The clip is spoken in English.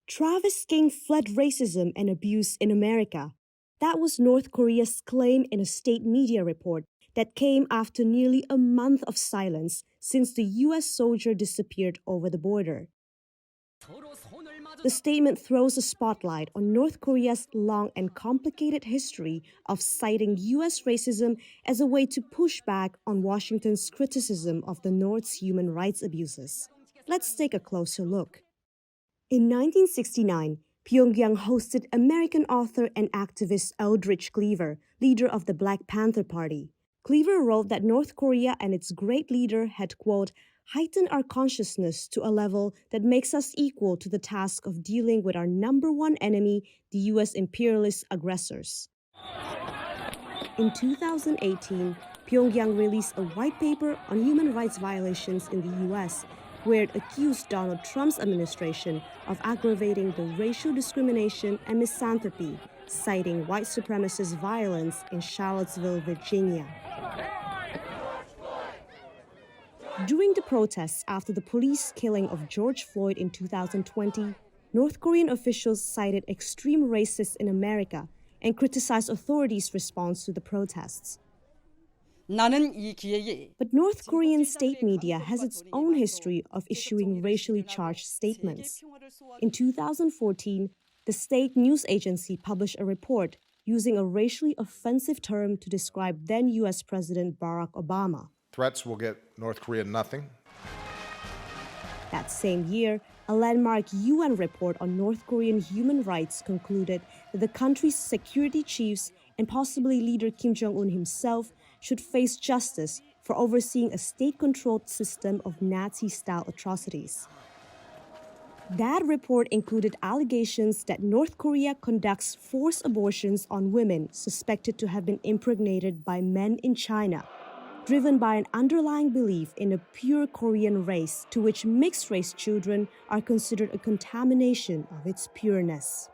Travis King fled racism and abuse in America. That was North Korea's claim in a state media report that came after nearly a month of silence since the US soldier disappeared over the border. The statement throws a spotlight on North Korea's long and complicated history of citing US racism as a way to push back on Washington's criticism of the North's human rights abuses. Let's take a closer look. In 1969, Pyongyang hosted American author and activist Eldridge Cleaver, leader of the Black Panther Party. Cleaver wrote that North Korea and its great leader had, quote, heightened our consciousness to a level that makes us equal to the task of dealing with our number one enemy, the U.S. imperialist aggressors. In 2018, Pyongyang released a white paper on human rights violations in the U.S., where it accused Donald Trump's administration of aggravating the racial discrimination and misanthropy, citing white supremacist violence in Charlottesville, Virginia. During the protests after the police killing of George Floyd in 2020, North Korean officials cited extreme racists in America and criticized authorities' response to the protests. But North Korean state media has its own history of issuing racially charged statements. In 2014, the state news agency published a report using a racially offensive term to describe then U.S. President Barack Obama. Threats will get North Korea nothing. That same year, a landmark UN report on North Korean human rights concluded that the country's security chiefs and possibly leader Kim Jong-un himself should face justice for overseeing a state-controlled system of Nazi-style atrocities. That report included allegations that North Korea conducts forced abortions on women suspected to have been impregnated by men in China, driven by an underlying belief in a pure Korean race to which mixed-race children are considered a contamination of its pureness.